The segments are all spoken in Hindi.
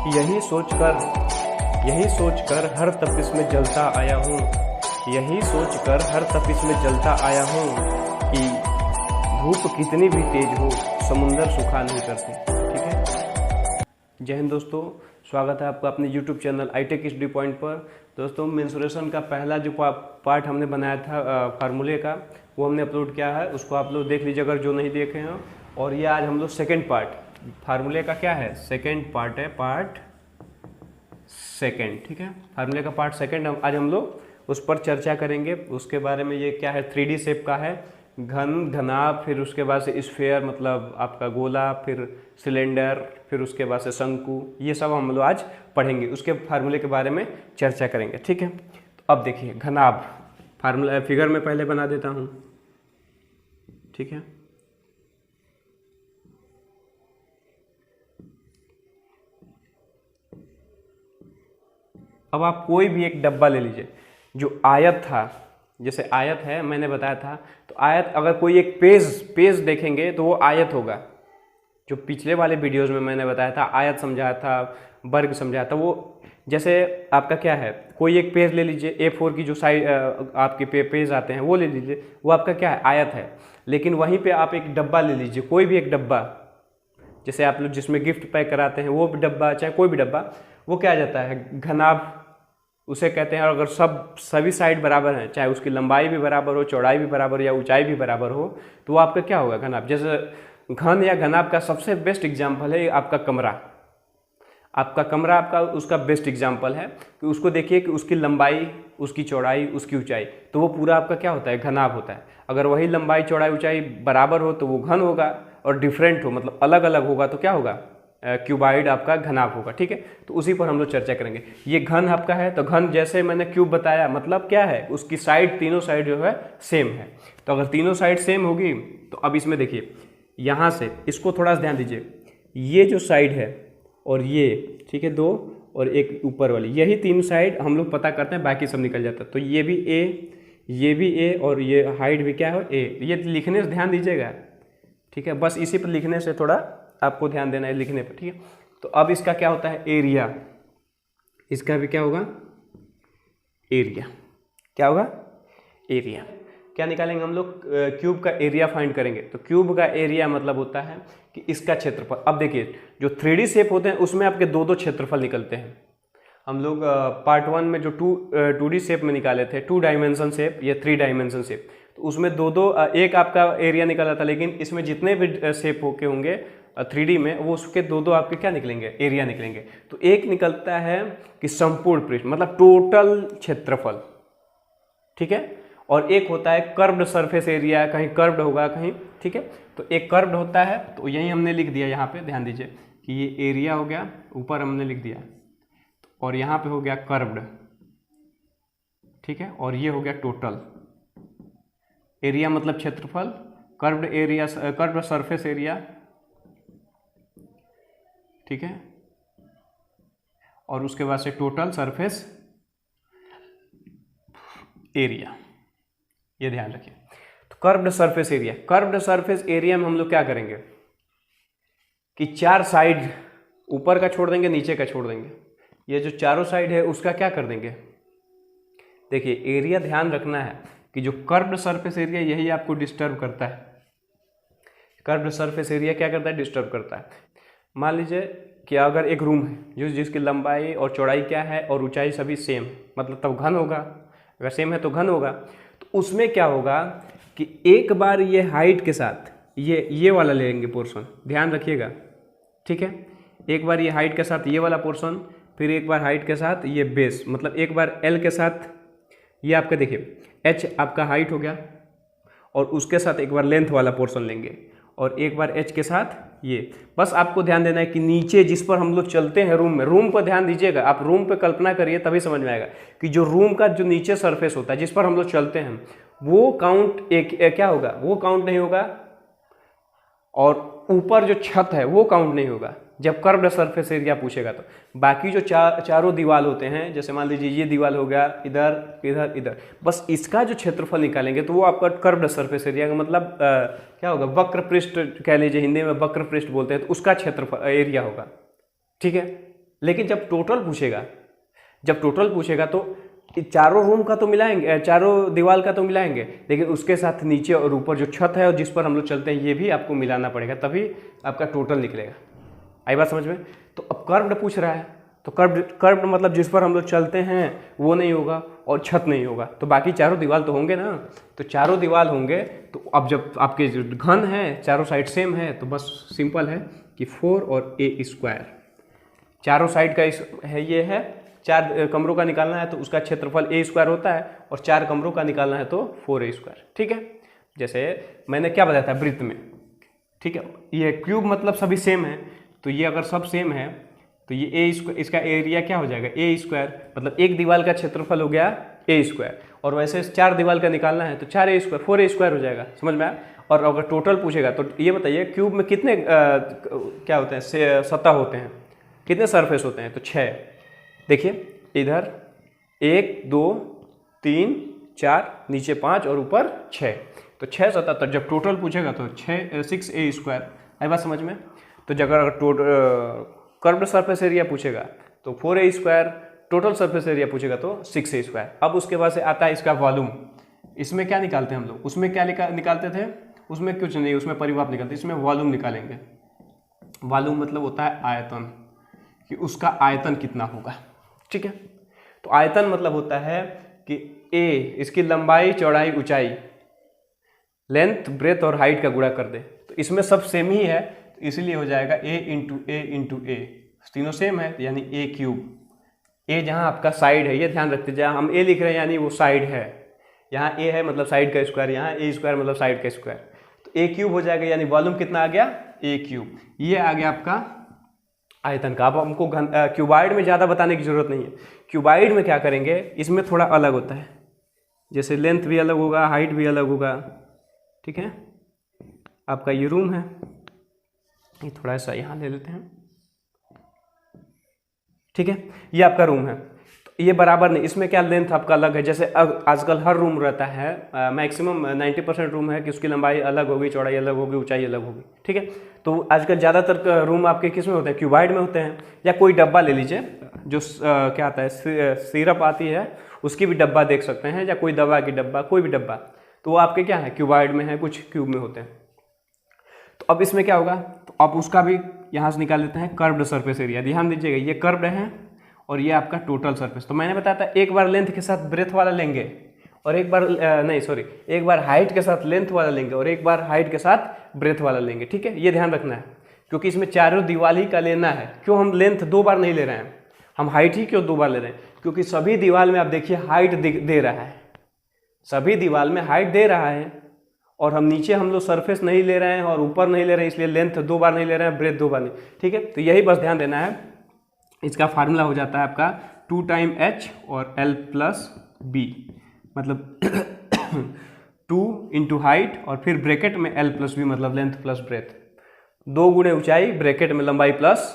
यही सोचकर हर तपिश में जलता आया हूँ, यही सोचकर हर तपिश में जलता आया हूँ कि धूप कितनी भी तेज हो समुंदर सुखा नहीं करते। ठीक है, जय हिंद दोस्तों, स्वागत है आपका अपने YouTube channel iTech study point पर। दोस्तों, मेंसुरेशन का पहला जो पार्ट हमने बनाया था फार्मूले का, वो हमने अपलोड किया है, उसको आप लोग देख लीजिए अगर जो नहीं देखे हैं। और ये आज हम लोग सेकेंड पार्ट फार्मूले का क्या है, सेकेंड पार्ट है, पार्ट सेकेंड। ठीक है, फार्मूले का पार्ट सेकेंड आज हम लोग उस पर चर्चा करेंगे। उसके बारे में ये क्या है, 3D शेप का है, घन, घनाभ, फिर उसके बाद से स्फेयर मतलब आपका गोला, फिर सिलेंडर, फिर उसके बाद से शंकु, ये सब हम लोग आज पढ़ेंगे, उसके फार्मूले के बारे में चर्चा करेंगे। ठीक है, तो अब देखिए घनाभ फार्मूला फिगर में पहले बना देता हूँ। ठीक है, अब आप कोई भी एक डब्बा ले लीजिए जो आयत था, जैसे आयत है मैंने बताया था, तो आयत अगर कोई एक पेज देखेंगे तो वो आयत होगा। जो पिछले वाले वीडियोस में मैंने बताया था, आयत समझाया था, वर्ग समझाया था, वो जैसे आपका क्या है, कोई एक पेज ले लीजिए, A4 की जो साइड आपके पेज आते हैं वो ले लीजिए, वो आपका क्या है, आयत है। लेकिन वहीं पे आप एक डब्बा ले लीजिए, कोई भी एक डब्बा, जैसे आप लोग जिसमें गिफ्ट पैक कराते हैं वो डब्बा, चाहे कोई भी डब्बा, वो क्या आ जाता है, घनाभ उसे कहते हैं। और अगर सभी साइड बराबर हैं, चाहे उसकी लंबाई भी बराबर हो, चौड़ाई भी बराबर या ऊंचाई भी बराबर हो, तो वो आपका क्या होगा, घनाभ। जैसे घन या घनाभ का सबसे बेस्ट एग्जाम्पल है आपका कमरा। आपका कमरा आपका उसका बेस्ट एग्जाम्पल है कि उसको देखिए कि उसकी लंबाई, उसकी चौड़ाई, उसकी ऊंचाई, तो वो पूरा आपका क्या होता है, घनाभ होता है। अगर वही लंबाई, चौड़ाई, ऊंचाई बराबर हो तो वो घन होगा, और डिफरेंट हो मतलब अलग अलग होगा तो क्या होगा, क्यूबाइड आपका घनाभ होगा। ठीक है, तो उसी पर हम लोग चर्चा करेंगे। ये घन आपका है, तो घन जैसे मैंने क्यूब बताया, मतलब क्या है, उसकी साइड, तीनों साइड जो है सेम है। तो अगर तीनों साइड सेम होगी तो अब इसमें देखिए, यहाँ से इसको थोड़ा सा ध्यान दीजिए, ये जो साइड है और ये, ठीक है, दो और एक ऊपर वाली, यही तीन साइड हम लोग पता करते हैं, बाकी सब निकल जाता है। तो ये भी ए, ये भी ए, और ये हाइट भी क्या है, ए। ये लिखने से ध्यान दीजिएगा। ठीक है, बस इसी पर लिखने से थोड़ा आपको ध्यान देना है, लिखने पर। ठीक है, तो अब इसका क्या होता है, एरिया। इसका भी क्या होगा, एरिया। क्या होगा, एरिया। क्या निकालेंगे हम लोग, क्यूब का एरिया फाइंड करेंगे। तो क्यूब का एरिया मतलब होता है कि इसका क्षेत्रफल। अब देखिए, जो 3D शेप होते हैं उसमें आपके दो क्षेत्रफल निकलते हैं। हम लोग पार्ट 1 में जो 2D शेप में निकाले थे, 2 डायमेंशन शेप या 3 डायमेंशन शेप, तो उसमें दो एक आपका एरिया निकला था। लेकिन इसमें जितने भी शेप होके होंगे 3D में, वो उसके दो आपके क्या निकलेंगे, एरिया निकलेंगे। तो एक निकलता है कि संपूर्ण पृष्ठ मतलब टोटल क्षेत्रफल, ठीक है, और एक होता है कर्व्ड सरफेस एरिया, कहीं कर्व्ड होगा कहीं। ठीक है, तो एक कर्व्ड होता है, तो यही हमने लिख दिया यहाँ पे, ध्यान दीजिए कि ये एरिया हो गया, ऊपर हमने लिख दिया, और यहाँ पे हो गया कर्व्ड। ठीक है, और ये हो गया टोटल एरिया मतलब क्षेत्रफल, curved area, curved surface area. ठीक है, और उसके बाद से टोटल सरफेस एरिया, ये ध्यान रखिए। तो curved surface area, curved surface area में हम लोग क्या करेंगे कि 4 साइड ऊपर का छोड़ देंगे, नीचे का छोड़ देंगे। ये जो चारों साइड है उसका क्या कर देंगे, देखिए एरिया ध्यान रखना है कि जो कर्व्ड सरफेस एरिया, यही आपको डिस्टर्ब करता है। कर्व्ड सरफेस एरिया क्या करता है, डिस्टर्ब करता है। मान लीजिए कि अगर एक रूम है जिसकी लंबाई और चौड़ाई क्या है और ऊंचाई सभी सेम, मतलब तब घन होगा। अगर सेम है तो घन होगा। तो उसमें क्या होगा कि एक बार ये हाइट के साथ ये वाला लेंगे पोर्शन, ध्यान रखिएगा। ठीक है, एक बार ये हाइट के साथ ये वाला पोर्शन, फिर एक बार हाइट के साथ ये बेस, मतलब एक बार एल के साथ ये आपका देखिए एच आपका हाइट हो गया, और उसके साथ एक बार लेंथ वाला पोर्शन लेंगे, और एक बार एच के साथ ये। बस आपको ध्यान देना है कि नीचे जिस पर हम लोग चलते हैं रूम में, रूम पर ध्यान दीजिएगा। आप रूम पे कल्पना करिए, तभी समझ में आएगा कि जो रूम का जो नीचे सरफेस होता है जिस पर हम लोग चलते हैं, वो काउंट एक क्या होगा, वो काउंट नहीं होगा। और ऊपर जो छत है वो काउंट नहीं होगा जब कर्व्ड सरफेस एरिया पूछेगा। तो बाकी जो चारों दीवार होते हैं, जैसे मान लीजिए ये दीवार हो गया, इधर इधर इधर, बस इसका जो क्षेत्रफल निकालेंगे तो वो आपका कर्व्ड सरफेस एरिया का मतलब क्या होगा, वक्र पृष्ठ कह लीजिए, हिंदी में वक्र पृष्ठ बोलते हैं, तो उसका क्षेत्रफल एरिया होगा। ठीक है, लेकिन जब टोटल पूछेगा तो चारों रूम का तो मिलाएंगे, चारों दीवार का तो मिलाएंगे, लेकिन उसके साथ नीचे और ऊपर जो छत है और जिस पर हम लोग चलते हैं ये भी आपको मिलाना पड़ेगा, तभी आपका टोटल निकलेगा। आई बात समझ में? तो अब कर्व्ड पूछ रहा है, तो कर्व्ड मतलब जिस पर हम लोग चलते हैं वो नहीं होगा और छत नहीं होगा, तो बाकी चारों दीवार तो होंगे ना। तो चारों दीवार होंगे तो अब जब आपके जो घन है चारों साइड सेम है तो बस सिंपल है कि 4 और a², चारों साइड का है ये है, 4 कमरों का निकालना है तो उसका क्षेत्रफल a² होता है और 4 कमरों का निकालना है तो 4a²। ठीक है, जैसे मैंने क्या बताया था वृत्त में। ठीक है, ये क्यूब मतलब सभी सेम है, तो ये अगर सब सेम है तो ये इसका एरिया क्या हो जाएगा a², मतलब एक दीवार का क्षेत्रफल हो गया a², और वैसे 4 दीवार का निकालना है तो 4a², 4a² हो जाएगा। समझ में आया? और अगर टोटल पूछेगा तो ये बताइए क्यूब में कितने क्या होते हैं, सतह होते हैं, कितने सरफेस होते हैं? तो 6। देखिए इधर 1 2 3 4, नीचे 5 और ऊपर 6, तो 6 सतह। तो जब टोटल पूछेगा तो 6a²। आई बात समझ में? तो जब अगर कर्व्ड सरफेस एरिया पूछेगा तो 4a², टोटल सरफेस एरिया पूछेगा तो 6a²। अब उसके बाद से आता है इसका वॉल्यूम। इसमें क्या निकालते हैं हम लोग? उसमें क्या निकालते थे? उसमें कुछ नहीं, उसमें परिमाप निकालते, इसमें वॉल्यूम निकालेंगे। वॉल्यूम मतलब होता है आयतन, कि उसका आयतन कितना होगा। ठीक है, तो आयतन मतलब होता है कि ए इसकी लंबाई चौड़ाई ऊंचाई, लेंथ ब्रेथ और हाइट का गुणा कर दे। तो इसमें सब सेम ही है तो इसलिए हो जाएगा a × a, तीनों सेम है यानी a³। ए जहाँ आपका साइड है, ये ध्यान रखते, जहाँ हम ए लिख रहे हैं यानी वो साइड है, यहाँ ए है मतलब साइड का स्क्वायर, यहाँ a² मतलब साइड का स्क्वायर, तो a³ हो जाएगा। यानी वॉल्यूम कितना आ गया? a³। ये आ गया आपका आयतन का। अब हमको क्यूबाइड में ज़्यादा बताने की जरूरत नहीं है। क्यूबाइड में क्या करेंगे, इसमें थोड़ा अलग होता है, जैसे लेंथ भी अलग होगा, हाइट भी अलग होगा। ठीक है, आपका ये रूम है, ये थोड़ा सा यहाँ ले लेते हैं। ठीक है, ये आपका रूम है, तो ये बराबर नहीं, इसमें क्या लेंथ आपका अलग है। जैसे अब आजकल हर रूम रहता है, मैक्सिमम 90% रूम है कि उसकी लंबाई अलग होगी, चौड़ाई अलग होगी, ऊंचाई अलग होगी। ठीक है, तो आजकल ज़्यादातर रूम आपके किस में होते हैं? क्यूबाइड में होते हैं। या कोई डब्बा ले लीजिए जो क्या आता है, सिरप आती है, उसकी भी डब्बा देख सकते हैं, या कोई दवा की डब्बा, कोई भी डब्बा, तो वो आपके क्या है, क्यूबाइड में है, कुछ क्यूब में होते हैं। तो अब इसमें क्या होगा, तो आप उसका भी यहाँ से निकाल लेते हैं कर्व्ड सरफेस एरिया। ध्यान दीजिएगा, ये कर्व्ड है और ये आपका टोटल सरफेस। तो मैंने बताया था एक बार लेंथ के साथ ब्रेथ वाला लेंगे और एक बार एक बार हाइट के साथ लेंथ वाला लेंगे और एक बार हाइट के साथ ब्रेथ वाला लेंगे। ठीक है, ये ध्यान रखना है, क्योंकि इसमें चारों दीवार ही का लेना है। क्यों हम लेंथ 2 बार नहीं ले रहे हैं, हम हाइट ही क्यों 2 बार ले रहे हैं? क्योंकि सभी दीवार में आप देखिए हाइट दे रहा है, सभी दीवार में हाइट दे रहा है, और हम नीचे हम लोग सरफेस नहीं ले रहे हैं और ऊपर नहीं ले रहे हैं, इसलिए लेंथ 2 बार नहीं ले रहे हैं, ब्रेथ 2 बार नहीं। ठीक है, तो यही बस ध्यान देना है। इसका फार्मूला हो जाता है आपका 2 टाइम h और l प्लस b, मतलब 2 इंटू हाइट और फिर ब्रैकेट में l प्लस b, मतलब लेंथ प्लस ब्रेथ, 2 गुणे ऊंचाई, ब्रैकेट में लंबाई प्लस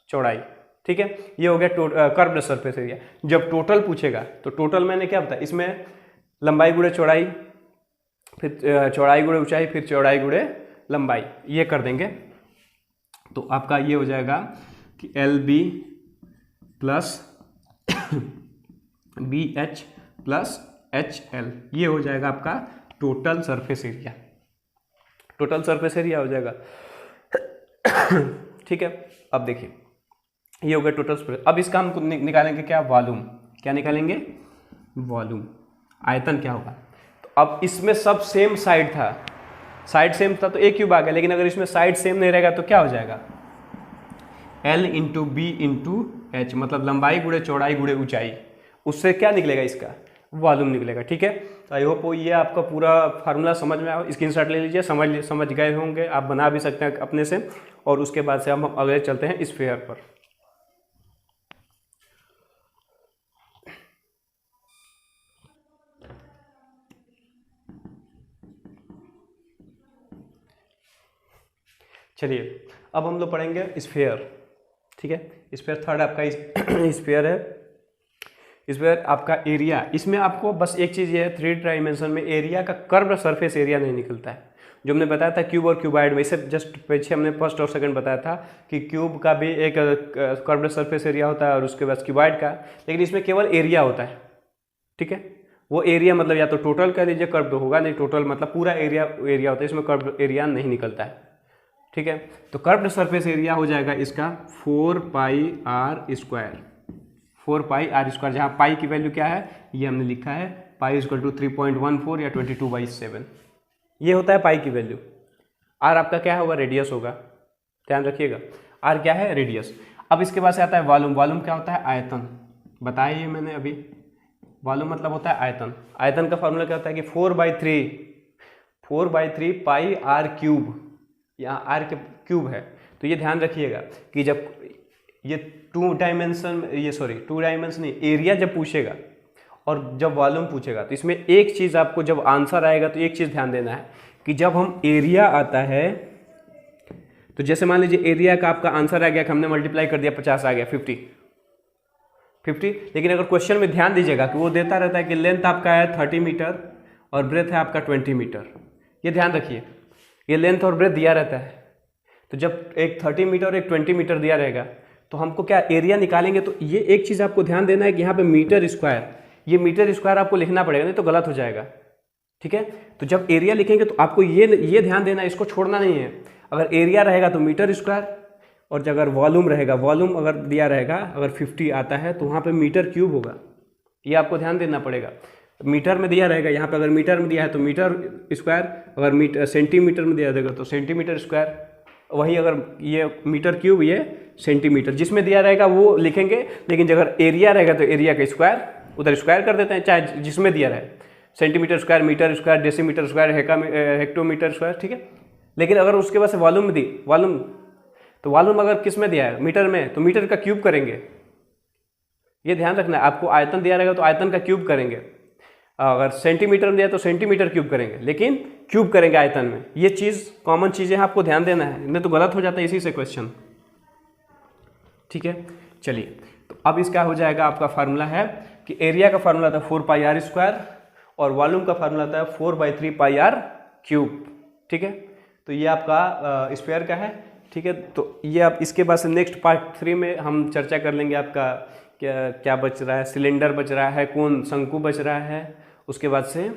चौड़ाई। ठीक है, ये हो गया कर्व्ड सरफेस एरिया। जब टोटल पूछेगा तो टोटल मैंने क्या बताया, इसमें लंबाई गुणे चौड़ाई, फिर चौड़ाई गुणे ऊंचाई, फिर चौड़ाई गुणे लंबाई, ये कर देंगे। तो आपका ये हो जाएगा कि LB plus BH plus HL, ये हो जाएगा आपका total surface area. Total surface area हो जाएगा। ठीक है, अब देखिए ये हो गया टोटल सरफेस। अब इसका हम निकालेंगे क्या, वॉल्यूम। क्या निकालेंगे? वॉल्यूम। आयतन क्या होगा? तो अब इसमें सब सेम साइड था, साइड सेम था तो a³ आ गया, लेकिन अगर इसमें साइड सेम नहीं रहेगा तो क्या हो जाएगा, L into B into H, मतलब लंबाई गुणे चौड़ाई गुणे ऊंचाई, उससे क्या निकलेगा, इसका वॉल्यूम निकलेगा। ठीक है, तो आई होप ये आपका पूरा फार्मूला समझ में आया। स्क्रीनशॉट ले लीजिए, समझ गए होंगे, आप बना भी सकते हैं अपने से। और उसके बाद से हम अगले चलते हैं स्फीयर पर। चलिए अब हम लोग पढ़ेंगे स्फीयर। ठीक है, स्फीयर थर्ड आपका स्फीयर है। स्फीयर आपका एरिया, इसमें आपको बस एक चीज़ ये है, 3 डायमेंशन में एरिया का कर्व सरफेस एरिया नहीं निकलता है। जो हमने बताया था क्यूब और क्यूबाइड में, इससे जस्ट पीछे हमने फर्स्ट और सेकंड बताया था कि क्यूब का भी एक कर्व्ड सरफेस एरिया होता है और उसके बाद क्यूबाइड का, लेकिन इसमें केवल एरिया होता है। ठीक है, वो एरिया मतलब या तो टोटल कह लीजिए, कर्व्ड होगा नहीं, टोटल मतलब पूरा एरिया होता है, इसमें कर्व्ड एरिया नहीं निकलता है। ठीक है, तो कर्व्ड सरफेस एरिया हो जाएगा इसका 4πr², 4πr², जहाँ पाई की वैल्यू क्या है ये हमने लिखा है, पाई इक्वल टू 3.14 या 22/7, ये होता है पाई की वैल्यू। आर आपका क्या होगा, रेडियस होगा, ध्यान रखिएगा, आर क्या है, रेडियस। अब इसके बाद से आता है वॉल्यूम। वॉल्यूम क्या होता है, आयतन, बताया ये मैंने अभी। वॉल्यूम मतलब होता है आयतन। आयतन का फॉर्मूला क्या होता है कि 4/3 पाई आर क्यूब, यहाँ आर के क्यूब है, तो ये ध्यान रखिएगा कि जब ये टू डायमेंशन नहीं, एरिया जब पूछेगा और जब वॉल्यूम पूछेगा, तो इसमें एक चीज़ आपको जब आंसर आएगा तो एक चीज़ ध्यान देना है कि जब हम एरिया आता है, तो जैसे मान लीजिए एरिया का आपका आंसर आ गया कि हमने मल्टीप्लाई कर दिया, 50 आ गया, 50, लेकिन अगर क्वेश्चन में ध्यान दीजिएगा कि वो देता रहता है कि लेंथ आपका है 30 मीटर और ब्रेथ है आपका 20 मीटर, ये ध्यान रखिए, ये लेंथ और ब्रेथ दिया रहता है। तो जब एक 30 मीटर और एक 20 मीटर दिया रहेगा तो हमको क्या एरिया निकालेंगे, तो ये एक चीज़ आपको ध्यान देना है कि यहाँ पे मीटर स्क्वायर, ये मीटर स्क्वायर आपको लिखना पड़ेगा, नहीं तो गलत हो जाएगा। ठीक है, तो जब एरिया लिखेंगे तो आपको ये ध्यान देना है, इसको छोड़ना नहीं है। अगर एरिया रहेगा तो मीटर स्क्वायर, और अगर वॉल्यूम रहेगा, वॉल्यूम अगर दिया रहेगा, अगर 50 आता है तो वहाँ पे मीटर क्यूब होगा, ये आपको ध्यान देना पड़ेगा। मीटर में दिया रहेगा, यहाँ पे अगर मीटर में दिया है तो मीटर स्क्वायर, अगर सेंटीमीटर में दिया रहेगा तो सेंटीमीटर स्क्वायर, वही अगर ये मीटर क्यूब, ये सेंटीमीटर, जिसमें दिया रहेगा वो लिखेंगे, लेकिन अगर एरिया रहेगा तो एरिया का स्क्वायर उधर स्क्वायर कर देते हैं, चाहे जिसमें दिया रहे, centimetre square, metre square, decimetre square, hectometre square. ठीक है, लेकिन अगर उसके बाद से वॉल्यूम में दी, वॉल्यूम, तो वॉल्यूम अगर किस में दिया है, मीटर में, तो मीटर का क्यूब करेंगे, ये ध्यान रखना है। आपको आयतन दिया रहेगा तो आयतन का क्यूब करेंगे, अगर सेंटीमीटर में दिया तो सेंटीमीटर क्यूब करेंगे, लेकिन क्यूब करेंगे आयतन में। ये चीज़ कॉमन चीज़ें आपको ध्यान देना है, नहीं तो गलत हो जाता है इसी से क्वेश्चन। ठीक है, चलिए, तो अब इसका हो जाएगा, आपका फार्मूला है कि एरिया का फार्मूला था 4πr² और वॉल्यूम का फार्मूला था 4/3πr³। ठीक है, तो ये आपका स्क्वायर का है। ठीक है, तो ये आप इसके बाद से नेक्स्ट पार्ट 3 में हम चर्चा कर लेंगे, आपका क्या बच रहा है, सिलेंडर बच रहा है, कोण शंकु बच रहा है, उसके बाद से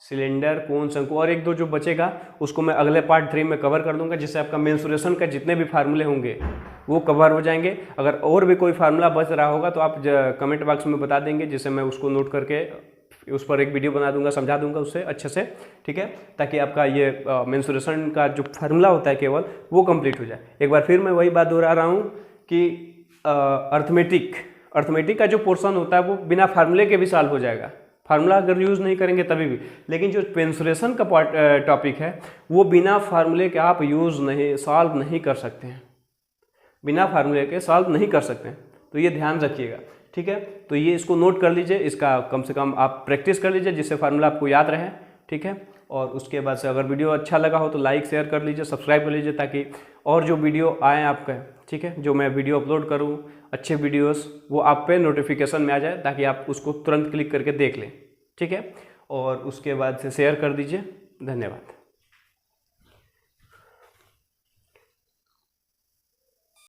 सिलेंडर, कोण, शंकु, और एक दो जो बचेगा उसको मैं अगले पार्ट 3 में कवर कर दूंगा, जिससे आपका मेंसुरेशन का जितने भी फार्मूले होंगे वो कवर हो जाएंगे। अगर और भी कोई फार्मूला बच रहा होगा तो आप कमेंट बॉक्स में बता देंगे, जिससे मैं उसको नोट करके उस पर एक वीडियो बना दूंगा, समझा दूंगा उससे अच्छे से। ठीक है, ताकि आपका ये मेंसुरेशन का जो फार्मूला होता है केवल वो कंप्लीट हो जाए। एक बार फिर मैं वही बात दोहरा रहा हूँ कि अर्थमेटिक का जो पोर्शन होता है वो बिना फार्मूले के भी सॉल्व हो जाएगा, फार्मूला अगर यूज़ नहीं करेंगे तभी भी। लेकिन जो मेंसुरेशन का टॉपिक है वो बिना फार्मूले के आप सॉल्व नहीं कर सकते हैं, बिना फार्मूले के सॉल्व नहीं कर सकते हैं, तो ये ध्यान रखिएगा। ठीक है, तो ये इसको नोट कर लीजिए, इसका कम से कम आप प्रैक्टिस कर लीजिए, जिससे फार्मूला आपको याद रहे। ठीक है, और उसके बाद से अगर वीडियो अच्छा लगा हो तो लाइक शेयर कर लीजिए, सब्सक्राइब कर लीजिए, ताकि और जो वीडियो आए आपका, ठीक है, जो मैं वीडियो अपलोड करूँ अच्छे वीडियोस, वो आप पे नोटिफिकेशन में आ जाए, ताकि आप उसको तुरंत क्लिक करके देख लें। ठीक है, और उसके बाद से शेयर कर दीजिए। धन्यवाद।